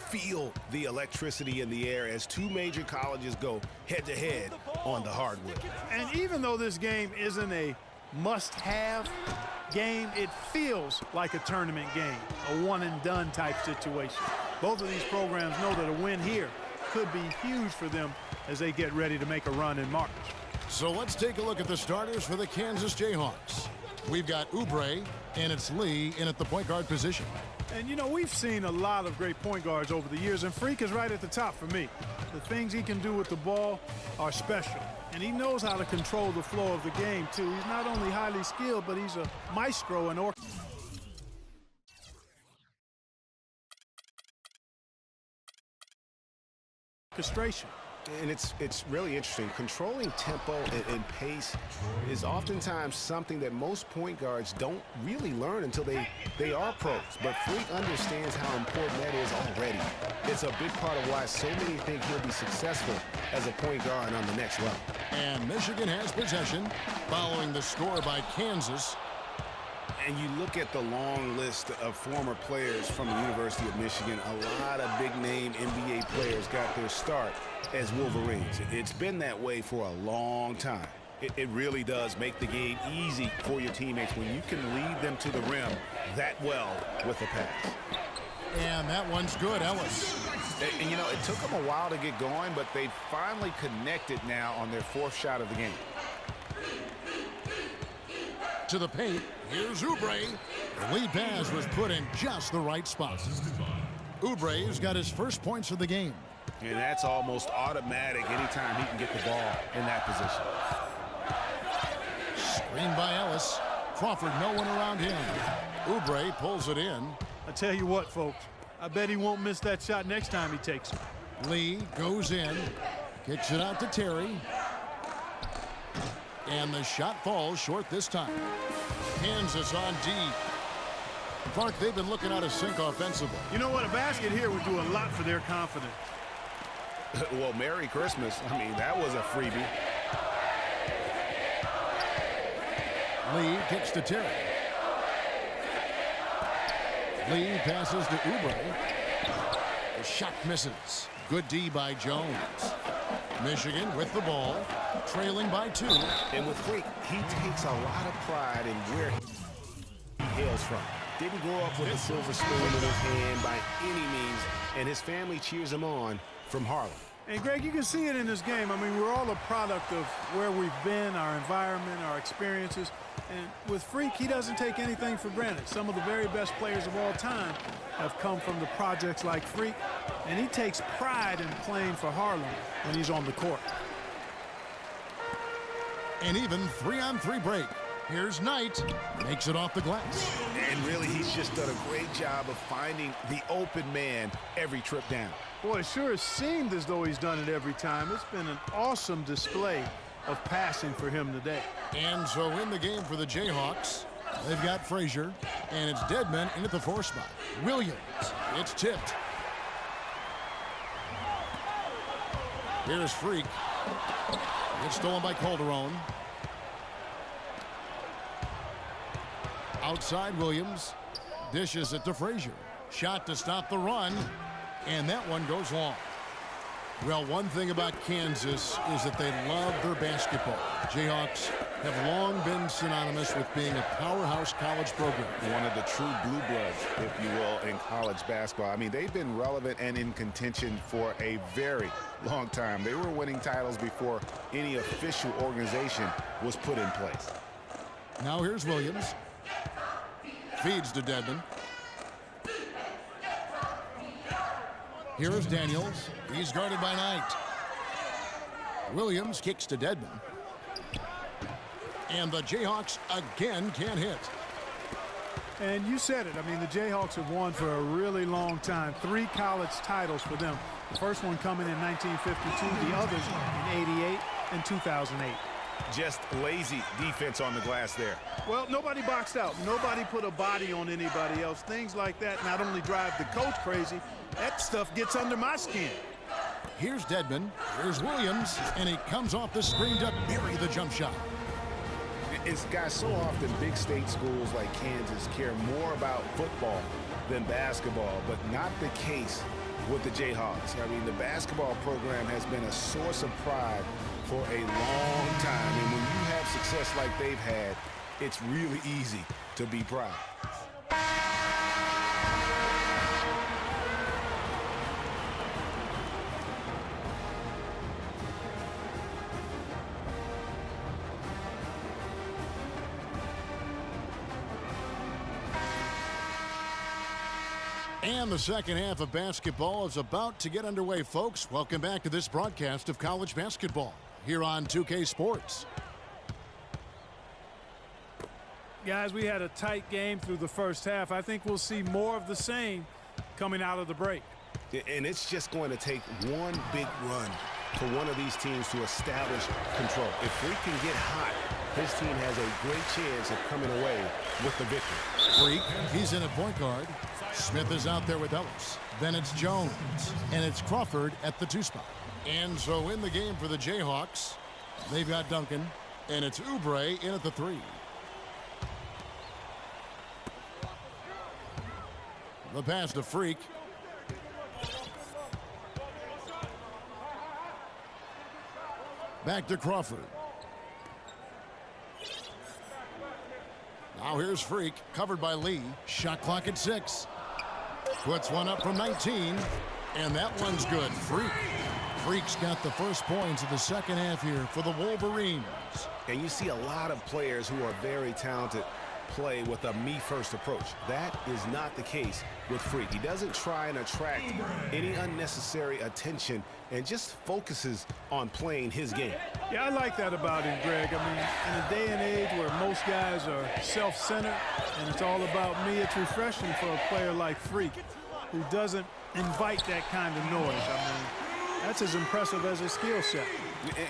feel the electricity in the air as two major colleges go head-to-head on the hardwood. And even though this game isn't a must-have game, it feels like a tournament game, a one-and-done type situation. Both of these programs know that a win here could be huge for them as they get ready to make a run in March. So let's take a look at the starters for the Kansas Jayhawks. We've got Oubre, and it's Lee in at the point guard position. And, you know, we've seen a lot of great point guards over the years, and Freak is right at the top for me. The things he can do with the ball are special, and he knows how to control the flow of the game, too. He's not only highly skilled, but he's a maestro in orchestration. And it's really interesting. Controlling tempo and pace is oftentimes something that most point guards don't really learn until they are pros. But Freak understands how important that is already. It's a big part of why so many think he'll be successful as a point guard on the next level. And Michigan has possession following the score by Kansas. And you look at the long list of former players from the University of Michigan, a lot of big-name NBA players got their start as Wolverines. It's been that way for a long time. It really does make the game easy for your teammates when you can lead them to the rim that well with a pass. And that one's good, Ellis. And you know, it took them a while to get going, but they finally connected now on their fourth shot of the game. To the paint, here's Oubre. The lead pass was put in just the right spot. Oubre's got his first points of the game. And that's almost automatic anytime he can get the ball in that position. Screen by Ellis. Crawford, no one around him. Oubre pulls it in. I tell you what, folks, I bet he won't miss that shot next time he takes it. Lee goes in, kicks it out to Terry. And the shot falls short this time. Kansas on D. Clark, they've been looking out of sync offensively. You know what? A basket here would do a lot for their confidence. Well, Merry Christmas. I mean, that was a freebie. Lee kicks to Terry. Lee passes to Oubre. The shot misses. Good D by Jones. Michigan with the ball, trailing by 2. And with Freak, he takes a lot of pride in where he hails from. Didn't grow up with a silver spoon in his hand by any means, and his family cheers him on from Harlem. And, Greg, you can see it in this game. I mean, we're all a product of where we've been, our environment, our experiences. And with Freak, he doesn't take anything for granted. Some of the very best players of all time have come from the projects like Freak, and he takes pride in playing for Harlem when he's on the court. And even 3-on-3 break. Here's Knight, makes it off the glass. And really, he's just done a great job of finding the open man every trip down. Boy, it sure has seemed as though he's done it every time. It's been an awesome display of passing for him today. And so in the game for the Jayhawks, they've got Frazier, and it's Dedmon in at the 4 spot. Williams, it's tipped. Here's Freak. It's stolen by Calderon. Outside Williams, dishes it to Frazier. Shot to stop the run, and that one goes long. Well, one thing about Kansas is that they love their basketball. Jayhawks have long been synonymous with being a powerhouse college program. One of the true blue bloods, if you will, in college basketball. I mean, they've been relevant and in contention for a very long time. They were winning titles before any official organization was put in place. Now here's Williams. Feeds to Dedmon. Here's Daniels. He's guarded by Knight. Williams kicks to Dedmon. And the Jayhawks again can't hit. And you said it. I mean, the Jayhawks have won for a really long time. 3 college titles for them. The first one coming in 1952, the others in 88 and 2008. Just lazy defense on the glass there. Well, nobody boxed out. Nobody put a body on anybody else. Things like that not only drive the coach crazy, that stuff gets under my skin. Here's Dedmon. Here's Williams. And he comes off the screen to bury the jump shot. It's guys, so often big state schools like Kansas care more about football than basketball, but not the case with the Jayhawks. I mean, the basketball program has been a source of pride for a long time, and when you have success like they've had, it's really easy to be proud. And the second half of basketball is about to get underway, folks. Welcome back to this broadcast of college basketball here on 2K Sports. Guys, we had a tight game through the first half. I think we'll see more of the same coming out of the break. And it's just going to take one big run for one of these teams to establish control. If Freak can get hot, his team has a great chance of coming away with the victory. Freak, he's in at point guard. Smith is out there with Ellis. Then it's Jones. And it's Crawford at the 2 spot. And so in the game for the Jayhawks, they've got Duncan. And it's Oubre in at the 3. The pass to Freak. Back to Crawford. Now here's Freak, covered by Lee. Shot clock at 6. Puts one up from 19, and that one's good. Freak's got the first points of the second half here for the Wolverines. And you see a lot of players who are very talented play with a me-first approach. That is not the case with Freak. He doesn't try and attract any unnecessary attention and just focuses on playing his game. Yeah, I like that about him, Greg. I mean, in a day and age where most guys are self-centered and it's all about me, it's refreshing for a player like Freak who doesn't invite that kind of noise. I mean, that's as impressive as his skill set.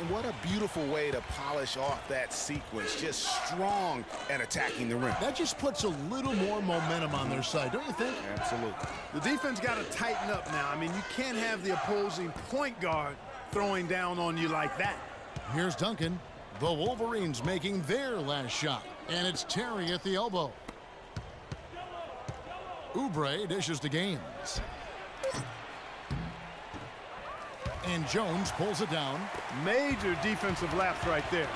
And what a beautiful way to polish off that sequence. Just strong at attacking the rim. That just puts a little more momentum on their side, don't you think? Absolutely. The defense got to tighten up now. I mean, you can't have the opposing point guard throwing down on you like that. Here's Duncan. The Wolverines making their last shot. And it's Terry at the elbow. Oubre dishes to Gaines. And Jones pulls it down. Major defensive lapse right there.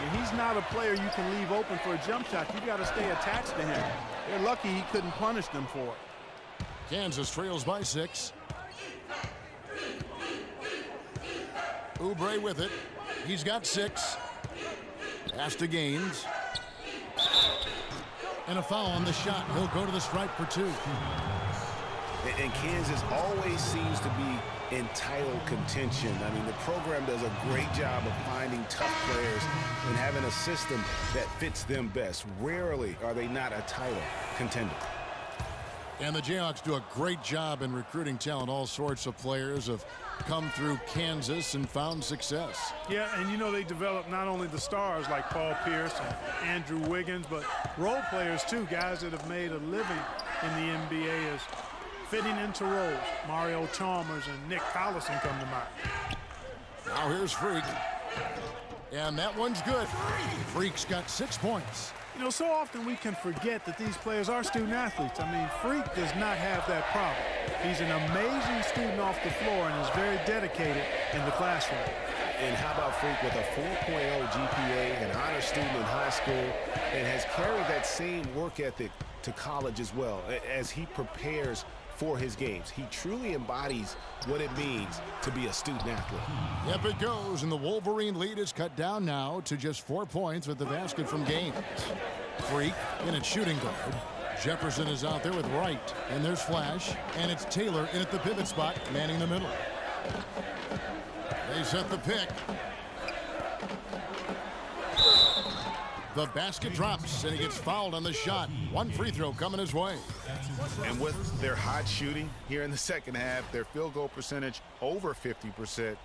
And he's not a player you can leave open for a jump shot. You got to stay attached to him. They're lucky he couldn't punish them for it. Kansas trails by 6. Oubre with it. He's got 6. Pass to Gaines. And a foul on the shot. He'll go to the stripe for 2. And Kansas always seems to be in title contention. I mean, the program does a great job of finding tough players and having a system that fits them best. Rarely are they not a title contender. And the Jayhawks do a great job in recruiting talent. All sorts of players have come through Kansas and found success. Yeah, and you know they develop not only the stars like Paul Pierce and Andrew Wiggins, but role players too, guys that have made a living in the NBA as fitting into roles. Mario Chalmers and Nick Collison come to mind. Now here's Freak. And that one's good. Freak's got 6 points. You know, so often we can forget that these players are student athletes. I mean, Freak does not have that problem. He's an amazing student off the floor and is very dedicated in the classroom. And how about Freak with a 4.0 GPA, an honor student in high school, and has carried that same work ethic to college as well as he prepares for his games. He truly embodies what it means to be a student athlete. Yep, it goes, and the Wolverine lead is cut down now to just 4 points with the basket from Gaines. Freak in at shooting guard. Jefferson is out there with Wright, and there's Flash, and it's Taylor in at the pivot spot, manning the middle. They set the pick. The basket drops, and he gets fouled on the shot. One free throw coming his way. And with their hot shooting here in the second half, their field goal percentage over 50%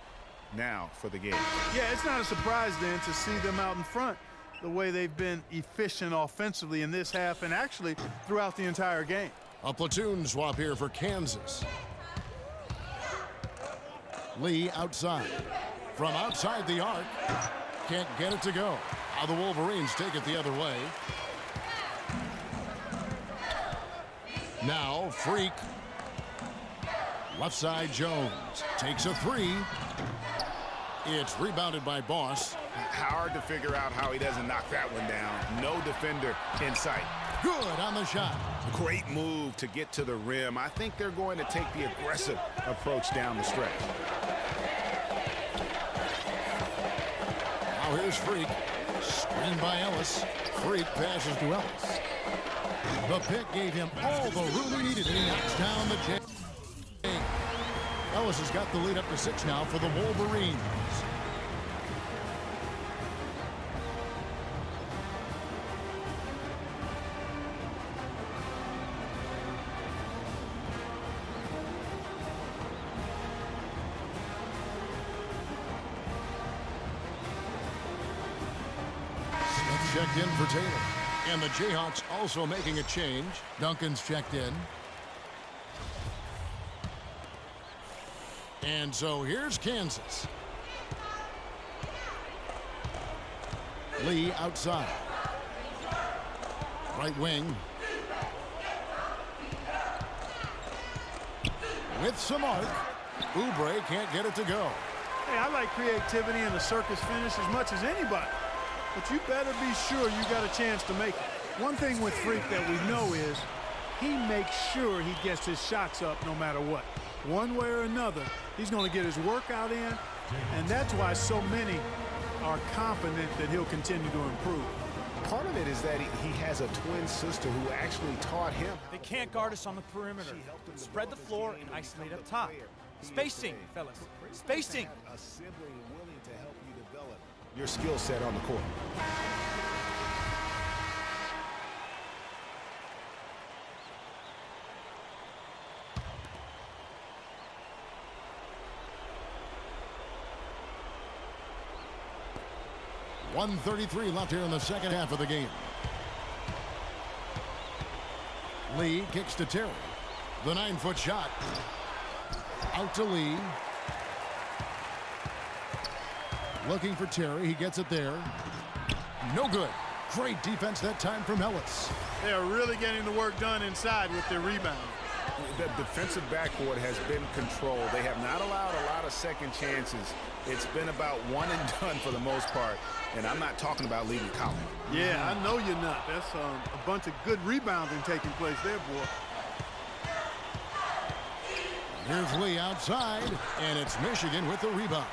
now for the game. Yeah, it's not a surprise then to see them out in front the way they've been efficient offensively in this half and actually throughout the entire game. A platoon swap here for Kansas. Lee outside. From outside the arc. Can't get it to go. Now the Wolverines take it the other way. Now Freak. Left side Jones takes a three. It's rebounded by Boss. Hard to figure out how he doesn't knock that one down. No defender in sight. Good on the shot. Great move to get to the rim. I think they're going to take the aggressive approach down the stretch. Now here's Freak. Screen by Ellis. Freak passes to Ellis. The pick gave him all the room he needed, and he knocks down the J. Ellis has got the lead up to 6 now for the Wolverines. Smith checked in for Taylor. And the Jayhawks also making a change. Duncan's checked in. And so here's Kansas. Lee outside. Right wing. With some arc. Oubre can't get it to go. Hey, I like creativity in the circus finish as much as anybody. But you better be sure you got a chance to make it. One thing with Freak that we know is he makes sure he gets his shots up no matter what. One way or another, he's going to get his workout in, and that's why so many are confident that he'll continue to improve. Part of it is that he has a twin sister who actually taught him. They can't guard us on the perimeter. Spread the floor and isolate up top. Spacing, fellas. Spacing. A sibling willing to help you develop your skill set on the court. .133 left here in the second half of the game. Lee kicks to Terry. The 9-foot shot. Out to Lee. Looking for Terry. He gets it there. No good. Great defense that time from Ellis. They are really getting the work done inside with their rebound. The defensive backcourt has been controlled. They have not allowed a lot of second chances. It's been about one and done for the most part. And I'm not talking about leaving Collins. Yeah, I know you're not. That's a bunch of good rebounding taking place there, boy. Here's Lee outside, and it's Michigan with the rebound.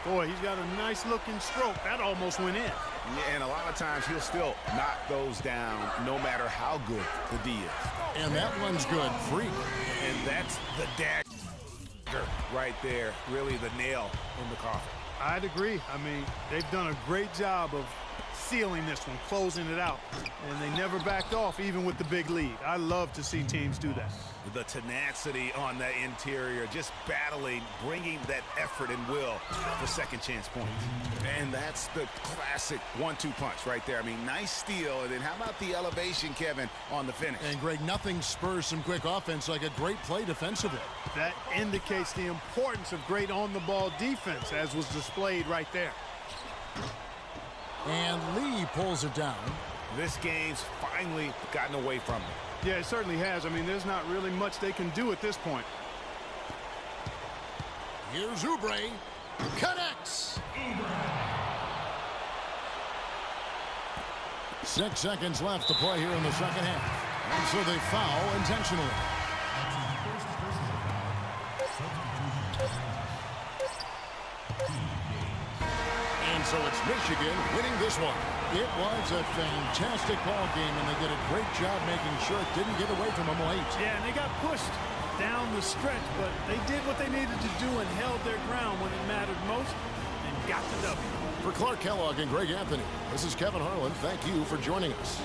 Boy, he's got a nice-looking stroke. That almost went in. Yeah, and a lot of times he'll still knock those down no matter how good the D is. And that one's good. Free. And that's the dagger right there. Really the nail in the coffin. I'd agree. I mean, they've done a great job of sealing this one, closing it out. And they never backed off, even with the big lead. I love to see teams do that. The tenacity on the interior, just battling, bringing that effort and will for second chance points. And that's the classic 1-2 punch right there. I mean, nice steal. And then how about the elevation, Kevin, on the finish? And, Greg, nothing spurs some quick offense like a great play defensively. That indicates the importance of great on-the-ball defense, as was displayed right there. And Lee pulls it down. This game's finally gotten away from him. Yeah, it certainly has. I mean, there's not really much they can do at this point. Here's Oubre. Connects. 6 seconds left to play here in the second half. And so they foul intentionally. And so it's Michigan winning this one. It was a fantastic ball game, and they did a great job making sure it didn't get away from them late. Yeah, and they got pushed down the stretch, but they did what they needed to do and held their ground when it mattered most and got the W. For Clark Kellogg and Greg Anthony, this is Kevin Harlan. Thank you for joining us.